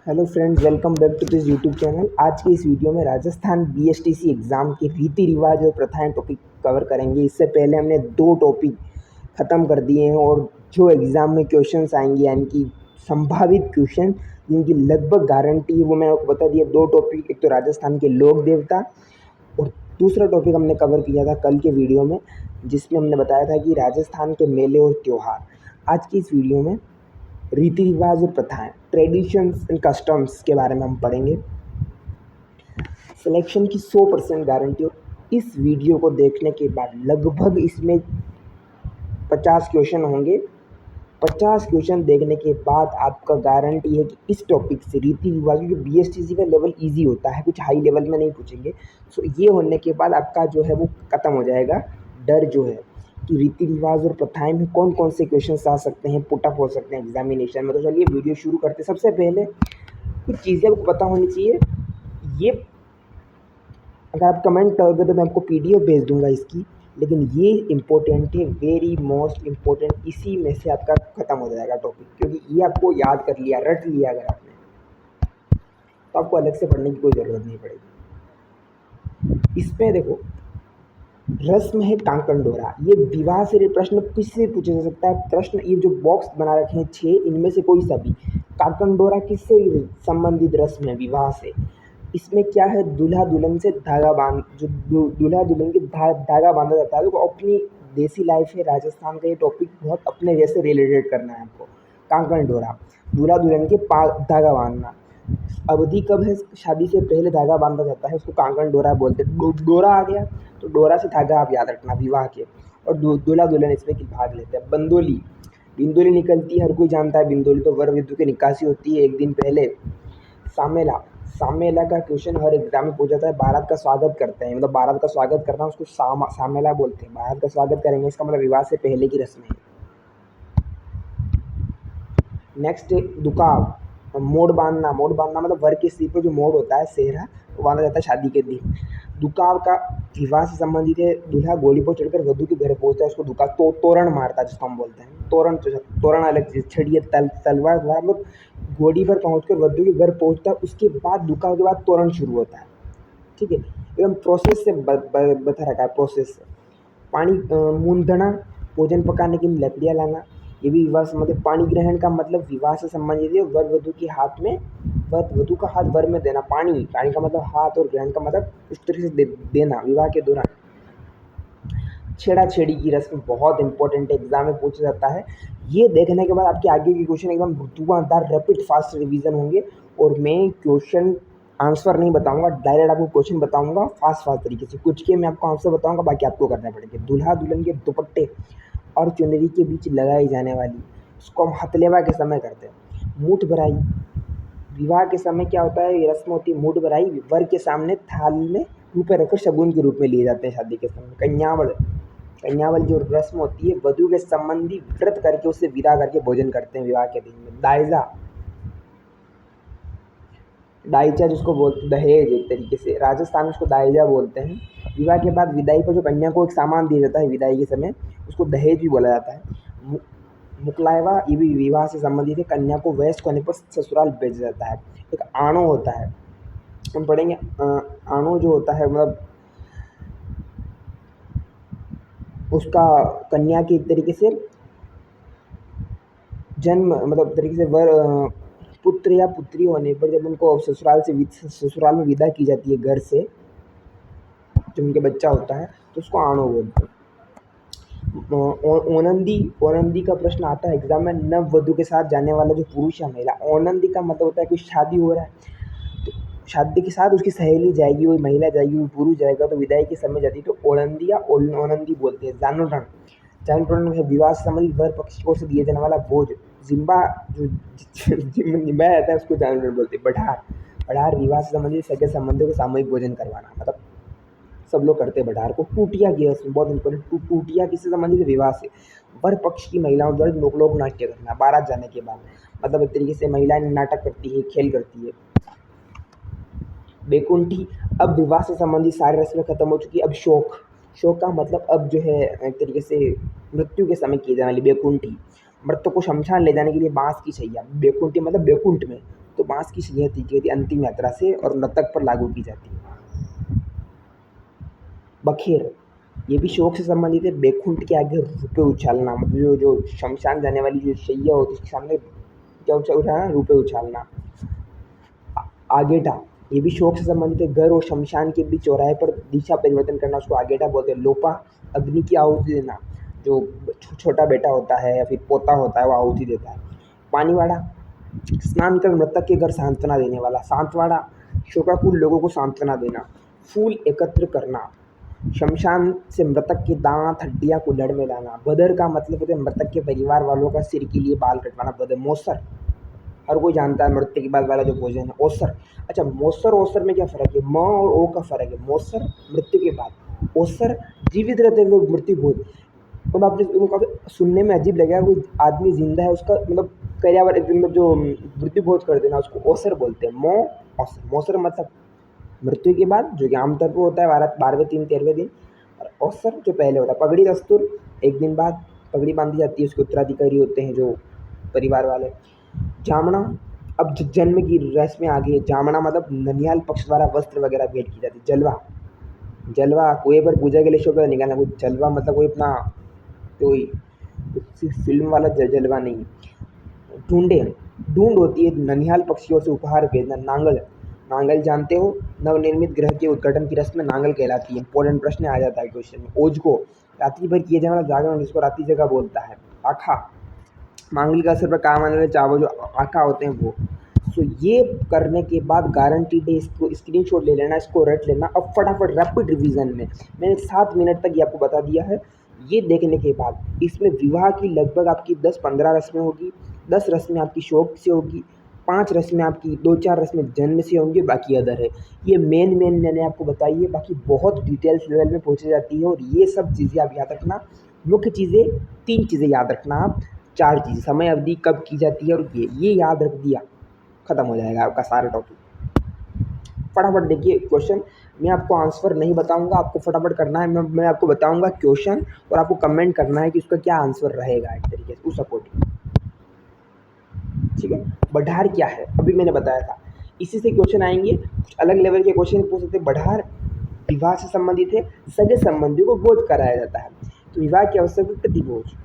Hello friends, welcome back to this YouTube channel. आज की इस वीडियो में राजस्थान बीएसटीसी एग्ज़ाम के रीति रिवाज और प्रथाएं टॉपिक कवर करेंगे। इससे पहले हमने 2 टॉपिक ख़त्म कर दिए हैं और जो एग्ज़ाम में क्वेश्चंस आएंगे यानी कि संभावित क्वेश्चन जिनकी लगभग गारंटी है वो मैंने आपको बता दिया। 2 टॉपिक, एक तो राजस्थान के लोक देवता और दूसरा टॉपिक हमने कवर किया था कल के वीडियो में, जिसमें हमने बताया था कि राजस्थान के मेले और त्यौहार। आज की इस वीडियो में रीति रिवाज और प्रथाएं, ट्रेडिशंस एंड कस्टम्स के बारे में हम पढ़ेंगे। सिलेक्शन की 100% गारंटी। और इस वीडियो को देखने के बाद लगभग इसमें 50 क्वेश्चन होंगे। 50 क्वेश्चन देखने के बाद आपका गारंटी है कि इस टॉपिक से रीति रिवाज, क्योंकि बीएसटीसी का लेवल इजी होता है, कुछ हाई लेवल में नहीं पूछेंगे। सो ये होने के बाद आपका जो है वो ख़त्म हो जाएगा डर जो है कि रीति रिवाज और प्रथाएं में कौन कौन से क्वेश्चन आ सकते हैं, पुटअप हो सकते हैं एग्जामिनेशन में। तो चलिए वीडियो शुरू करते हैं। सबसे पहले कुछ चीज़ें आपको पता होनी चाहिए। ये अगर आप कमेंट करोगे तो मैं आपको पीडीएफ भेज दूंगा इसकी, लेकिन ये इम्पोर्टेंट है, वेरी मोस्ट इम्पोर्टेंट। इसी में से आपका ख़त्म हो जाएगा टॉपिक, क्योंकि ये आपको याद कर लिया, रट लिया अगर आपने, तो आपको अलग से पढ़ने की कोई ज़रूरत नहीं पड़ेगी। इसमें देखो, रस्म है कांकण डोरा। ये विवाह से प्रश्न किससे पूछा जा सकता है? प्रश्न ये जो बॉक्स बना रखे हैं 6, इनमें से कोई सा भी। कांकण डोरा किससे संबंधित रस्म है? विवाह से। इसमें क्या है, दूल्हा दुल्हन से धागा बांध, जो दूल्हा दुल्हन की धागा बांधा जाता है। तो अपनी देसी लाइफ है, राजस्थान का ये टॉपिक बहुत अपने जैसे रिलेटेड करना है आपको। कांकण डोरा, दूल्हा दुल्हन के धागा बांधना। अवधि कब है? शादी से पहले धागा बांधा जाता है, उसको कांकण डोरा बोलते हैं। डोरा आ गया तो डोरा से धागा आप याद रखना विवाह के। और दूल्हा दुल्हन इसमें भाग लेते हैं। बंदोली, बिंदोली निकलती है, हर कोई जानता है बिंदोली तो वर वधू की निकासी होती है एक दिन पहले। सामेला, सामेला का क्वेश्चन हर एग्जाम में पूछा जाता है। बारात का स्वागत करते हैं, मतलब बारात का स्वागत करना, उसको सामेला बोलते हैं। बारात का स्वागत करेंगे, इसका मतलब विवाह से पहले की रस्म है। नेक्स्ट दुकाव, मोड़ बांधना। मोड़ बांधना मतलब वर के सिर पर जो मोड़ होता है, सेहरा, वो बांधा जाता है शादी के दिन। दुकाव का विवाह से संबंधित है। दूल्हा घोड़ी पर चढ़कर वधू के घर पहुंचता है, उसको दुकाव। तोरण मारता है जिसको हम बोलते हैं तोरण। तोरण अलग चीज, छड़ी तलवार द्वारा, मतलब घोड़ी पर पहुंचकर वधू के घर पहुंचता है। उसके बाद दुकाव के बाद तोरण शुरू होता है। ठीक है, एकदम प्रोसेस से बता रखा है, प्रोसेस से। पानी मूंदना, भोजन पकाने के लिए लकड़ियाँ लाना, ये भी विवाह से मतलब। पानी ग्रहण का मतलब विवाह से संबंधित है। वर वधू के हाथ में, वधू का हाथ वर में देना। पानी का मतलब हाथ, और ग्रहण का मतलब इस तरह से देना विवाह के दौरान। छेड़ा छेड़ी की रस्म बहुत इंपॉर्टेंट है, एग्जाम में पूछा जाता है। ये देखने के बाद आपके आगे के क्वेश्चन एकदम धुआंधार रैपिड फास्ट रिवीजन होंगे। और मैं क्वेश्चन आंसर नहीं बताऊंगा, डायरेक्ट आपको क्वेश्चन बताऊंगा फास्ट तरीके से। कुछ के मैं आपको आंसर बताऊंगा, बाकी आपको करना पड़ेगा। दूल्हा दुल्हन के दुपट्टे और चुनरी के बीच लगाई जाने वाली, उसको हम हथलेवा के समय करते हैं। मूठ भराई, विवाह के समय क्या होता है, ये रस्म होती है मूठ भराई। वर के सामने थाल में रुपए रखकर शगुन के रूप में लिए जाते हैं शादी के समय। कन्यावल, कन्यावल जो रस्म होती है, वधू के संबंधी व्रत करके उससे विदा करके भोजन करते हैं विवाह के दिन में। दायजा, दायचा जिसको बोलते दहेज, एक तरीके से राजस्थान में उसको दायजा बोलते हैं। विवाह के बाद विदाई पर जो कन्या को एक सामान दिया जाता है विदाई के समय, उसको दहेज भी बोला जाता है। मुकलावा, ये भी विवाह से संबंधित है। कन्या को वयस्क होने पर ससुराल भेजा जाता है। एक आणो होता है, हम पढ़ेंगे। आणो जो होता है मतलब उसका कन्या के एक तरीके से जन्म, मतलब तरीके से वर पुत्र या पुत्री होने पर जब उनको ससुराल में विदा की जाती है घर से, जब उनके बच्चा होता है तो उसको आणो बोलते हैं। ओनंदी, ओनंदी का प्रश्न आता है एग्जाम में। नव वधु के साथ जाने वाला जो पुरुष या महिला। ओनंदी का मतलब होता है कोई शादी हो रहा है तो शादी के साथ उसकी सहेली जाएगी, वही महिला जाएगी, वो पुरुष जाएगा, तो विदाई के समय जाती है तो ओनंदी या ओनंदी बोलते हैं। जानोटन, जानोटन है विवाह से संबंधित वर पक्ष की ओर से दिए जाने वाला भोज। जिम्बा, जो जिम्बा रहता है उसको जानोटन बोलते हैं। बढ़ार, बढ़ार विवाह से संबंधित सगे संबंधियों को सामूहिक भोजन करवाना, मतलब सब लोग करते हैं बढ़ार को। टूटिया की रस्म बहुत इंपॉर्टेंट। टूटिया किससे संबंधित है? विवाह से। वर पक्ष की महिलाओं द्वारा लोक नाट्य करना बारात जाने के बाद, मतलब एक तरीके से महिलाएं नाटक करती है, खेल करती है। बैकुंठी, अब विवाह से संबंधित सारी रस्में खत्म हो चुकी है। अब शोक, शोक का मतलब अब जो है एक तरीके से मृत्यु के समय की जाने वाली बैकुंठी। मृतक को शमशान ले जाने के लिए बांस की छैया। बैकुंठी मतलब बैकुंठ में, तो बाँस की सैया दी गई थी अंतिम यात्रा से और मृतक पर लागू की जाती है। बखेर, ये भी शोक से संबंधित है। बैकुंठ के आगे रुपए उछालना, मतलब जो शमशान जाने वाली जो शैया होती है उसके सामने क्या उछालना, रुपए उछालना। आगेटा, ये भी शोक से संबंधित है। घर और शमशान के बीच चौराहे पर दिशा परिवर्तन करना, उसको आगेटा बोलते हैं। लोपा, अग्नि की आहुति देना, जो छोटा बेटा होता है या फिर पोता होता है वो आहुति देता है। पानीवाड़ा, स्नान कर मृतक के घर सांत्वना देने वाला। सांतवाड़ा, शोकाकुल लोगों को सांत्वना देना। फूल एकत्र करना, शमशान से मृतक के दांत हड्डियां कुल्हड़ में लाना। बदर का मतलब होता है मृतक के परिवार वालों का सिर के लिए बाल कटवाना। बदर। मौसर, हर कोई जानता है मृत्यु के बाद वाला जो भोजन है। ओसर, अच्छा मौसर ओसर में क्या फ़र्क है? म और ओ का फ़र्क है। मौसर मृत्यु के बाद, ओसर जीवित रहते हुए मृत्यु भोज। तो आपने वो काफ़ी सुनने में अजीब लगेगा, कोई आदमी जिंदा है उसका मतलब पर्यावरण मतलब जो मृत्यु भोज कर देना उसको ओसर बोलते हैं। ओसर, मौसर मतलब मृत्यु के बाद, जो कि आमतौर पर होता है 12वें दिन 13वें दिन। और अवसर जो पहले होता है। पगड़ी दस्तूर, एक दिन बाद पगड़ी बांधी जाती है, उसके उत्तराधिकारी होते हैं जो परिवार वाले। जामना, अब जन्म की रस्में आ गई है। जामना मतलब ननिहाल पक्ष द्वारा वस्त्र वगैरह भेंट की जाती है। जलवा, जलवा कुएं पर पूजा के लिए शोभा निकालना। कोई जलवा मतलब कोई अपना कोई फिल्म वाला जलवा नहीं। ढूंढे, ढूंढ होती है ननिहाल पक्ष की ओर से उपहार भेजना। नांगल, नांगल जानते हो, नवनिर्मित ग्रह के उद्घाटन की रस्म नांगल कहलाती है। इंपॉर्टेंट प्रश्न आ जाता है क्वेश्चन में। ओज को, रात्रि भर किए जाने वाला जागरण जिसको रात्रि जगह बोलता है। आखा, मांगलिक असर पर काम आने वाले चावल जो आखा होते हैं वो। सो ये करने के बाद गारंटी डे, इसको स्क्रीनशॉट ले लेना, इसको रट लेना। अब फटाफट रैपिड रिवीजन में मैंने 7 मिनट तक ये आपको बता दिया है। ये देखने के बाद इसमें विवाह की लगभग आपकी 10-15 रस्में होगी। 10 रस्में आपकी शौक से होगी, 5 रस्में आपकी, 2-4 रस्में जन्म से होंगी, बाकी अदर है। ये मेन मैंने आपको बताई है, बाकी बहुत डिटेल्स लेवल में पहुँची जाती है। और ये सब चीज़ें आप याद रखना। मुख्य चीज़ें 3 चीज़ें याद रखना आप। 4 चीज़, समय अवधि कब की जाती है और ये याद रख दिया, ख़त्म हो जाएगा आपका सारा टॉपिक। फटाफट देखिए क्वेश्चन, मैं आपको आंसर नहीं बताऊंगा, आपको फटाफट करना है। मैं आपको बताऊंगा क्वेश्चन और आपको कमेंट करना है कि उसका क्या आंसर रहेगा एक तरीके से उस अकॉर्डिंग, ठीक है। बढ़ार क्या है अभी मैंने बताया था, इसी से क्वेश्चन आएंगे। कुछ अलग लेवल के क्वेश्चन पूछ सकते हैं। बढ़ार विवाह से संबंधित है, सगे संबंधियों को भोज कराया जाता है। तो विवाह की अवसर पर प्रतिभोज,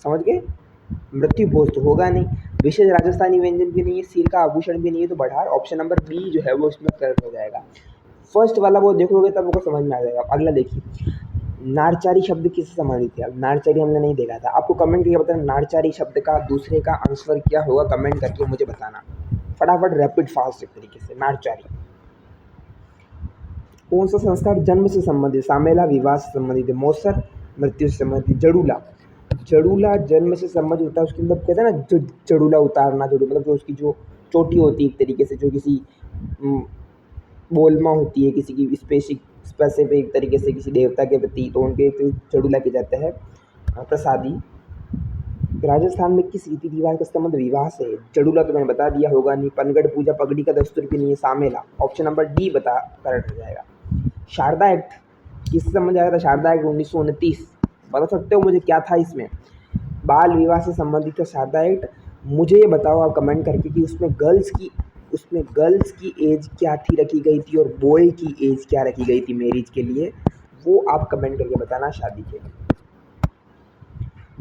समझ गए। मृत्यु भोज तो होगा नहीं, विशेष राजस्थानी व्यंजन भी नहीं है, सिर का आभूषण भी नहीं है। तो बढ़ार ऑप्शन नंबर बी जो है वो इसमें करेक्ट हो जाएगा। फर्स्ट वाला वो देखोगे तब आपको समझ में आ जाएगा। अगला देखिए, नारचारी शब्द किससे संबंधित है। अब नारचारी हमने नहीं देखा था, आपको कमेंट करके बताना नारचारी शब्द का दूसरे का आंसर क्या होगा, कमेंट करके मुझे बताना फटाफट, रैपिड फास्ट एक तरीके से। नारचारी कौन सा संस्कार जन्म से संबंधित, सामेला विवाह से संबंधित है। मौसर मृत्यु से संबंधित। जड़ूला, जड़ूला जन्म से संबंधित होता है। उसके अंदर कहते हैं ना जो जड़ूला उतारना, जड़ू मतलब जो उसकी जो चोटी होती है एक तरीके से, जो किसी बोलमा होती है किसी की स्पेसिफिक तरीके से किसी देवता के प्रति, तो उनके जड़ूला किया जाता है। प्रसादी, राजस्थान में किस रीति रिवाज का संबंध विवाह से है। जड़ूला तो मैंने बता दिया होगा नहीं। पनगढ़ पूजा पगड़ी का दस्तूर भी नहीं है। सामेला ऑप्शन नंबर डी बता करेक्ट हो जाएगा। शारदा एक्ट किससे संबंध आया था। शारदा एक्ट 1929, बता सकते हो मुझे क्या था इसमें। बाल विवाह से संबंधित था शारदा एक्ट। मुझे ये बताओ आप कमेंट करके कि उसमें गर्ल्स की एज क्या थी रखी गई थी और बॉय की एज क्या रखी गई थी मैरिज के लिए, वो आप कमेंट करके बताना शादी के लिए।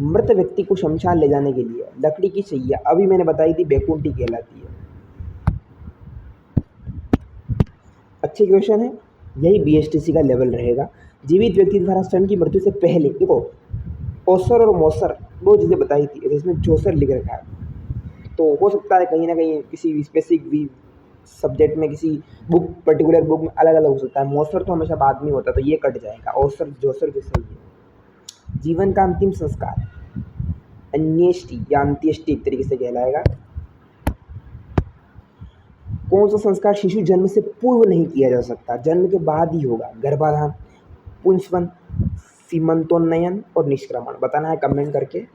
मृत व्यक्ति को शमशान ले जाने के लिए लकड़ी की सैया, अभी मैंने बताई थी, बैकुंठी कहलाती है। अच्छे क्वेश्चन है, यही बीएसटीसी का लेवल रहेगा। जीवित व्यक्ति द्वारा स्वयं की मृत्यु से पहले, देखो ओसर और मौसर दो चीज़ें बताई थी, इसमें जोसर लिख रखा है, तो हो सकता है कहीं ना कहीं किसी स्पेसिफिक सब्जेक्ट में किसी बुक पर्टिकुलर बुक में अलग अलग हो सकता है। मौसर तो हमेशा बाद में होता है, तो ये कट जाएगा। ओसर जोसर जो सही है। जीवन का अंतिम संस्कार अन्येष्टि या अंत्येष्टि एक तरीके से कहलाएगा। कौन सा संस्कार शिशु जन्म से पूर्व नहीं किया जा सकता, जन्म के बाद ही होगा। गर्भाधान, पुंसवन, सीमंतोन्नयन और निष्क्रमण, बताना है कमेंट करके।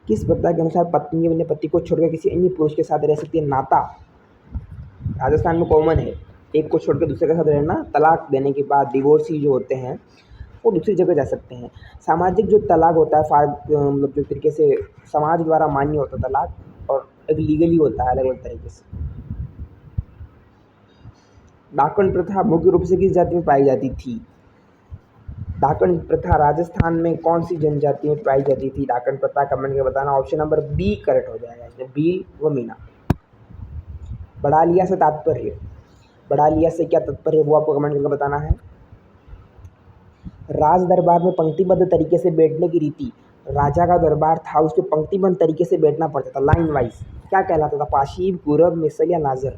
किस प्रथा के अनुसार पत्नी अपने पति को छोड़कर किसी अन्य पुरुष के साथ रह सकती है। नाता राजस्थान में कॉमन है, एक को छोड़कर दूसरे के साथ रहना, तलाक देने के बाद डिवोर्सी जो होते हैं वो दूसरी जगह जा सकते हैं। सामाजिक जो तलाक होता है मतलब जो तरीके से समाज द्वारा मान्य होता है तलाक, और एक लीगली होता है अलग अलग तरीके से। डाकन प्रथा मुख्य रूप से किस जाति में पाई जाती थी? डाकन प्रथा राजस्थान में कौन सी जनजाति में पाई जाती थी? डाकन प्रथा कमेंट करके बताना। ऑप्शन नंबर बी करेक्ट हो जाएगा, बी व मीना। बढ़ा लिया से तात्पर्य, बढ़ा लिया से क्या तात्पर्य वो आपको कमेंट करके बताना है। राज दरबार में पंक्तिबद्ध तरीके से बैठने की रीति, राजा का दरबार था उसमें पंक्तिबद्ध तरीके से बैठना पड़ता था, लाइन वाइज, क्या कहलाता था? पाशीब, गुरब, मिसल या नाजर।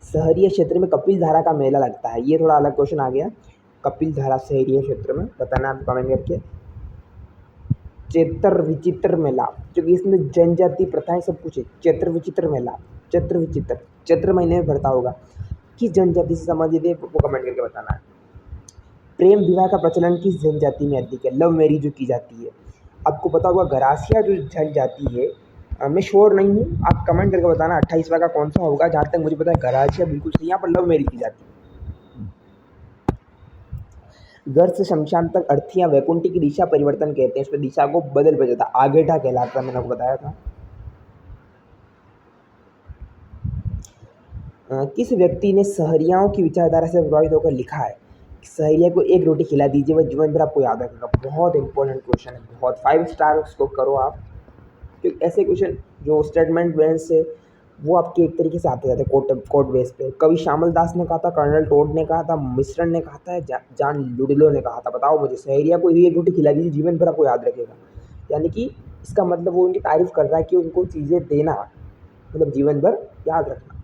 शहरीय क्षेत्र में कपिल धारा का मेला लगता है, ये थोड़ा अलग क्वेश्चन आ गया। कपिल धारा शहरीय क्षेत्र में बताना आप कमेंट करके। चैत्र विचित्र मेला, क्योंकि इसमें जनजाति प्रथाएं सब कुछ है। चैत्र विचित्र मेला, चैत्र विचित्र चैत्र महीने में भरता होगा, किस जनजाति से संबंधित है वो कमेंट करके बताना है। प्रेम विवाह का प्रचलन किस जनजाति में अधिक है? लव मैरिज जो की जाती है। आपको पता होगा गरासिया जो जनजाति है, मैं श्योर नहीं हूँ, आप कमेंट करके बताना 28वां का कौन सा होगा। जहाँ तक मुझे पता है गरासिया बिल्कुल सही, यहाँ पर लव मैरिज की जाती है। घर से शमशान तक अर्थी या वैकुंठी की दिशा परिवर्तन कहते हैं, इसमें दिशा को बदल जाता है, आगेठा कहलाता है, मैंने आपको बताया था। किस व्यक्ति ने सहरियाओं की विचारधारा से प्रभावित होकर लिखा है? सहरिया को एक रोटी खिला दीजिए वह जीवन भर आपको याद रखेगा। बहुत इंपॉर्टेंट क्वेश्चन है, बहुत 5 स्टार उसको करो आप, क्योंकि ऐसे क्वेश्चन जो स्टेटमेंट बेस से वो आपके एक तरीके से आते जाते हैं कोर्ट बेस पे। कवि श्यामल दास ने कहा था, कर्नल टोड ने कहा था, मिश्रण ने कहा था, जॉन लुडिलो ने कहा था। बताओ मुझे, सहरिया को एक रोटी खिला दीजिए जीवन भर आपको याद रखेगा, यानी कि इसका मतलब वो उनकी तारीफ कर रहा है कि उनको चीज़ें देना मतलब जीवन भर याद रखना,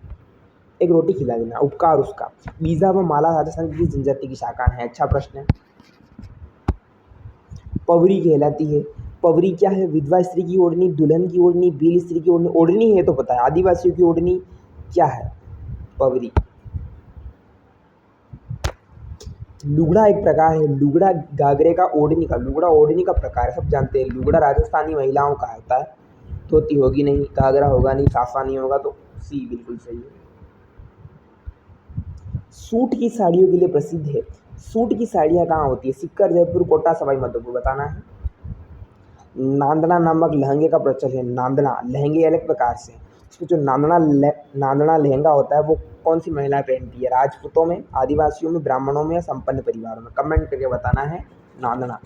एक रोटी खिला देना, उपकार उसका। बीजा व माला राजस्थान की जनजाति की शाखा है? अच्छा प्रश्न है। पवरी कहलाती है, पवरी क्या है? विधवा स्त्री की ओढ़नी, दुल्हन की ओढ़नी, बील स्त्री की ओढ़नी। ओढ़नी है तो पता है, आदिवासियों की ओढ़नी क्या है? पवरी। लुगड़ा एक प्रकार है, लुगड़ा घाघरे का ओढ़नी का, लुगड़ा ओढ़नी का प्रकार है, सब जानते हैं। लुगड़ा राजस्थानी महिलाओं का होता है, धोती होगी नहीं, घाघरा होगा नहीं, साफा नहीं होगा, तो सी बिल्कुल सही है। सूट की साड़ियों के लिए प्रसिद्ध है, सूट की साड़ियाँ कहाँ होती है? सीकर, जयपुर, कोटा, सवाई माधोपुर। बताना है। नांदना नामक लहंगे का प्रचलन है, नांदना लहंगे अलग प्रकार से, इसमें जो नांदना लहंगा होता है वो कौन सी महिला पहनती है? राजपूतों में, आदिवासियों में, ब्राह्मणों में या संपन्न परिवारों में? कमेंट करके बताना है नांदना।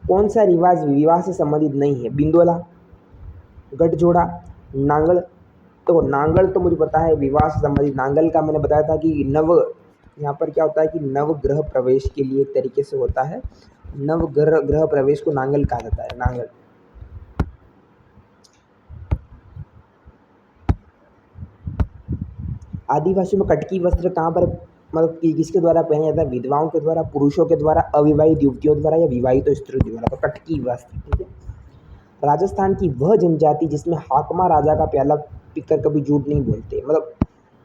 कौन सा रिवाज विवाह से संबंधित नहीं है? बिंदोला, गठजोड़ा, नांगल। तो नांगल तो मुझे पता है विवाह से संबंधित, नांगल का मैंने बताया था कि यहाँ पर क्या होता है कि नवग्रह प्रवेश के लिए एक तरीके से होता है, नवग्रह प्रवेश को नांगल कहा जाता है, नांगल। आदिवासियों में कटकी वस्त्र कहाँ पर मतलब किसके द्वारा पहना जाता है? विधवाओं के द्वारा, पुरुषों के द्वारा, अविवाहित युवतियों द्वारा या विवाहित स्त्रियों द्वारा? तो कटकी वस्त्र, ठीक है। राजस्थान की वह जनजाति जिसमें हाकमा राजा का प्याला पीकर कभी झूठ नहीं बोलते, मतलब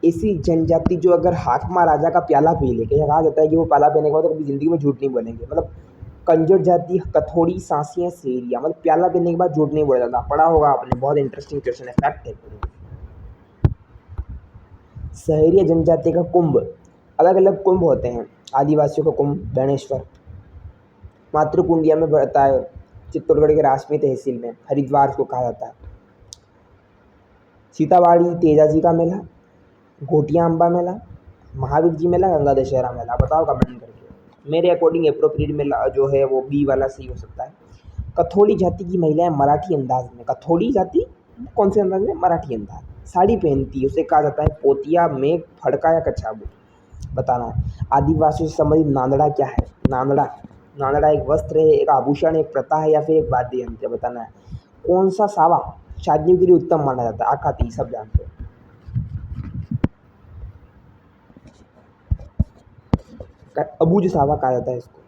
ऐसी जनजाति जो अगर हाकमा राजा का प्याला पी ले, कहा जाता है कि वो प्याला पीने के बाद तो कभी जिंदगी में झूठ नहीं बोलेंगे, मतलब कंजर जाति, कथोड़ी, सांसिया, सेरिया, मतलब प्याला पीने के बाद झूठ नहीं बोला जाता। पढ़ा होगा आपने, बहुत इंटरेस्टिंग क्वेश्चन है, फैक्ट है। शहरीय जनजाति का कुंभ, अलग अलग कुंभ होते हैं। आदिवासियों का कुंभ बेणेश्वर, मातृकुंडिया में बढ़ता है, चित्तौड़गढ़ के राजमी तहसील में, हरिद्वार को कहा जाता है। सीतावाड़ी तेजाजी का मेला, घोटिया अम्बा मेला, महावीर जी मेला, गंगा दशहरा मेला। बताओ कमेंट करके। मेरे अकॉर्डिंग अप्रोप्रिएट मेला जो है वो बी वाला सही हो सकता है। कथोड़ी जाति की महिलाएं मराठी अंदाज में, कथोड़ी जाति कौन से अंदाज में? मराठी अंदाज, साड़ी पहनती है, उसे कहा जाता है पोतिया, मेघ, फड़का या कछाबू। बताना है। आदिवासियों से संबंधित नांदड़ा क्या है? नांदड़ा एक वस्त्र है, एक आभूषण, एक प्रथा है या फिर एक वाद्य यंत्र? बताना है। कौन सा सावा शादियों के लिए उत्तम माना जाता है? आखाती, सब जानते हैं। अबूझ सावा कहा जाता है इसको।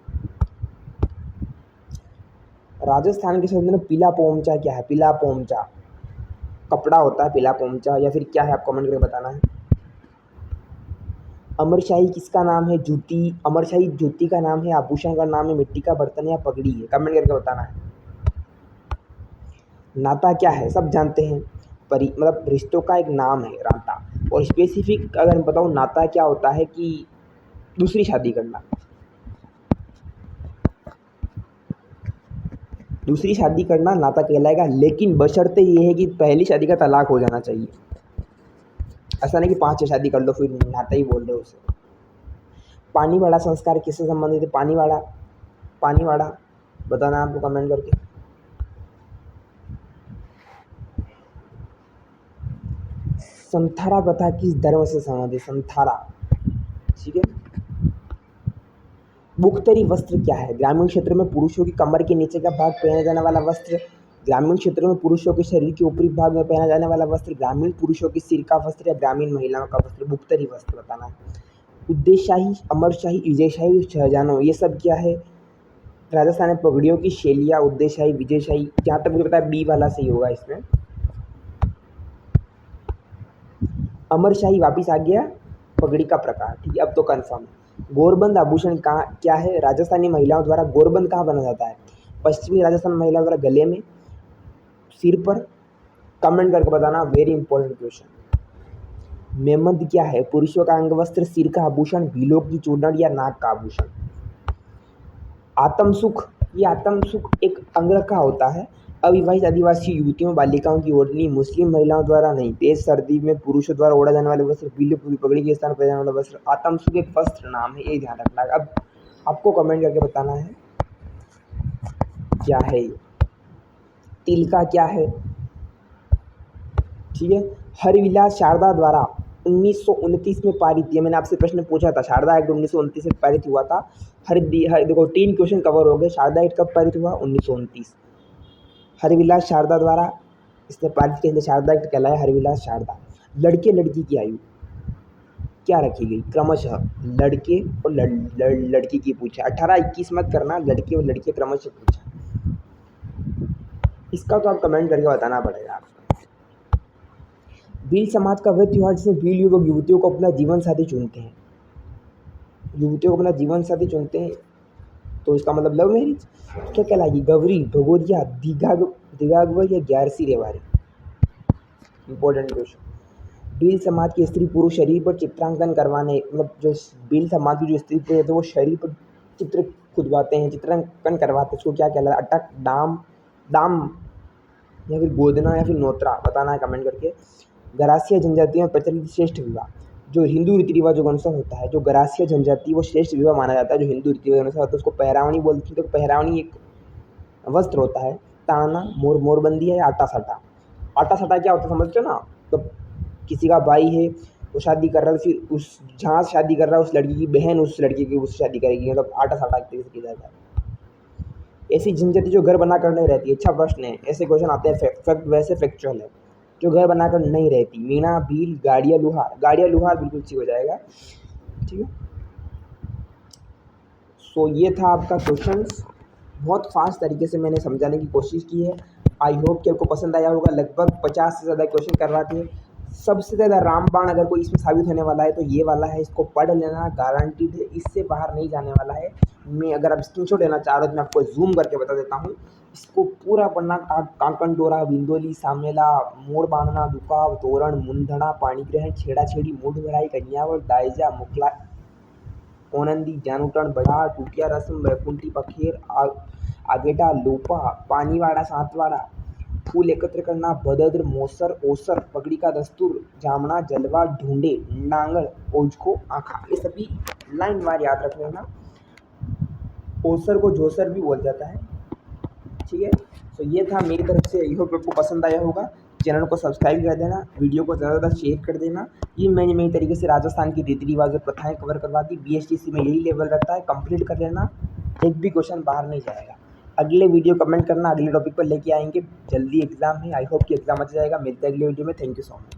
राजस्थान के शब्द में पीला पोमचा क्या है? पीला पोमचा कपड़ा होता है, पीला पोमचा, या फिर क्या है? आप कमेंट करके बताना है। अमरशाही किसका नाम है? जूती, अमरशाही जूती का नाम है, आभूषण का नाम है, मिट्टी का बर्तन या पगड़ी है? कमेंट करके बताना है। नाता क्या है? सब जानते हैं, मतलब रिश्तों का एक नाम है नाता। और स्पेसिफिक अगर मैं बताऊँ नाता क्या होता है कि दूसरी शादी करना, दूसरी शादी करना नाता कहलाएगा, लेकिन बशर्ते ये है कि पहली शादी का तलाक हो जाना चाहिए। ऐसा नहीं कि 5-6 शादी कर लो फिर नाता ही बोल रहे हो उसे। पानीवाड़ा संस्कार किससे संबंधित है? पानीवाड़ा बताना आपको कमेंट करके। संथारा प्रथा किस धर्म से संबंधित? संथारा, ठीक है। मुख्तरी वस्त्र क्या है? ग्रामीण क्षेत्र में पुरुषों की कमर के नीचे का भाग पहने जाने वाला वस्त्र। ग्रामीण क्षेत्रों में पुरुषों के शरीर के ऊपरी भाग में पहना जाने वाला वस्त्र। ग्रामीण पुरुषों की सिर का वस्त्र या ग्रामीण महिलाओं का वस्त्र। मुख्तरी वस्त्र बताना है। उद्देश्यशाही, अमरशाही, विजयशाही, शहजानों, ये सब क्या है? राजस्थान में पगड़ियों की शैलियाँ उद्देश्यशाही, विजयशाही। जहाँ तक मुझे पता है बी वाला सही होगा इसमें। अमरशाही वापिस आ गया, पगड़ी का प्रकार, ठीक है, अब तो कन्फर्म है। गोरबंद आभूषण कहाँ क्या है? राजस्थानी महिलाओं द्वारा गोरबंद कहाँ बना जाता है? पश्चिमी राजस्थान महिलाओं द्वारा गले में, सिर पर। कमेंट करके बताना, वेरी इंपॉर्टेंट क्वेश्चन। मेमंद क्या है? पुरुषों का अंग वस्त्र, सिर का आभूषण, भीलों की चूड़न या नाक का आभूषण। आत्मसुख, ये आत्मसुख एक अंगरखा होता है। अविवाहित आदिवासी युवतियों बालिकाओं की ओढ़नी, मुस्लिम महिलाओं द्वारा नहीं। तेज सर्दी में पुरुषों द्वारा ओढ़ा जाने वाले वस्त्र, पीले पगड़ी के स्थान पर जाने वाला वस्त्र। आत्मसुख एक वस्त्र नाम है, ये ध्यान रखना है। अब आपको कमेंट करके बताना है क्या है ये। तिलका क्या है? ठीक है। हरिविलास शारदा द्वारा 1929 में पारित, ये मैंने आपसे प्रश्न पूछा था, शारदा एक्ट 1929 में पारित हुआ था। देखो 3 क्वेश्चन कवर हो गए। शारदा एक्ट कब पारित हुआ? 1929। हरिविलास शारदा द्वारा इसने पारित किया, शारदा एक्ट कहलाया हरिविलास शारदा। लड़के लड़की की आयु क्या रखी गई? क्रमशः लड़के और लड़की की पूछा। 18-21 मत करना, लड़के और लड़के क्रमशः पूछा। इसका तो आप कमेंट करके बताना पड़ेगा आपको। भील समाज का वह त्योहार जिसमें भील युवक युवतियों को अपना जीवन साथी चुनते हैं। युवतियों को अपना जीवन साथी चुनते हैं, तो इसका मतलब लव मैरिज क्या कहलाएगी? गौरी, भगोरिया, दिगागवर या ग्यारसी रेवारी। Important question. भील समाज के स्त्री पुरुष शरीर पर चित्रांकन करवाने, मतलब जो भील समाज की जो स्त्री पुरुष है वो शरीर पर चित्र खुदवाते हैं, चित्रांकन करवाते हैं, उसको क्या कहलाता है? अटक, दाम या फिर गोदना या फिर नोत्रा, बताना है कमेंट करके। गरासिया जनजाति में प्रचलित श्रेष्ठ विवाह जो हिंदू रीति रिवाजों के अनुसार होता है, जो गरासिया जनजाति वो श्रेष्ठ विवाह माना जाता है जो हिंदू रीति रिवाजों के अनुसार होता है, उसको पहरावनी बोलते हैं। तो पहरावनी एक वस्त्र होता है, ताना, मोरबंदी है या आटा साटा। आटा साटा क्या होता है समझते हो ना? तो किसी का भाई है, वो शादी कर रहा है, फिर उस जहाँ शादी कर रहा है उस लड़की की बहन उस लड़की की उससे शादी करेगी, मतलब आटा साटा एक तरीके से किया जाता है। ऐसी जनजाति जो घर बनाकर नहीं रहती। अच्छा प्रश्न है, ऐसे क्वेश्चन आते हैं फैक्ट, वैसे फैक्चुअल है। जो घर बनाकर नहीं रहती, मीणा, भील, गाड़िया लुहार। गाड़िया लुहार बिल्कुल ठीक हो जाएगा, ठीक है। सो ये था आपका क्वेश्चंस। बहुत फास्ट तरीके से मैंने समझाने की कोशिश की है। आई होप कि आपको पसंद आया होगा। लगभग 50 से ज़्यादा क्वेश्चन करवा दिए। सबसे ज़्यादा रामबाण अगर कोई इसमें साबित होने वाला है तो ये वाला है, इसको पढ़ लेना, गारंटीड है, इससे बाहर नहीं जाने वाला है। मैं अगर आप स्क्रीनशॉट लेना चाह रहे हो तो मैं आपको जूम करके बता देता हूँ। इसको पूरा पढ़ना, कांकन डोरा, बिंदोली, सामेला, मोड़ बांधना, दुकाव, तोरण, मुंधना, पाणीग्रहण, छेड़ाछेड़ी, मूढ़ भराई, कन्यावर, दायजा, मुखला, ओनंदी, जानुटन, बढ़ा, टूटिया रस्म, वैकुंठी पखेर, आगेटा, लोपा, पानीवाड़ा, सातवाड़ा, फूल एकत्र करना, भदद्र, मोसर, ओसर, पगड़ी का दस्तूर, जामना, जलवा, ढूंढे, नांगल, ओझको, आँखा, ये सभी लाइन वार याद रख लेना। ओसर को जोसर भी बोल जाता है, ठीक है। तो ये था मेरी तरफ से। आई होप आपको पसंद आया होगा। चैनल को सब्सक्राइब कर देना, वीडियो को ज़्यादा ज़्यादा शेयर कर देना। ये मैंने नई तरीके से राजस्थान की रीति रिवाज और प्रथाएँ कवर करवा दी। BSTC में यही लेवल रहता है, कंप्लीट कर लेना, एक भी क्वेश्चन बाहर नहीं जाएगा। अगले वीडियो कमेंट करना, अगले टॉपिक पर लेके आएंगे। जल्दी एग्जाम है, आई होप कि एग्जाम अच्छा जाएगा। मिलते हैं अगले वीडियो में। Thank you so much.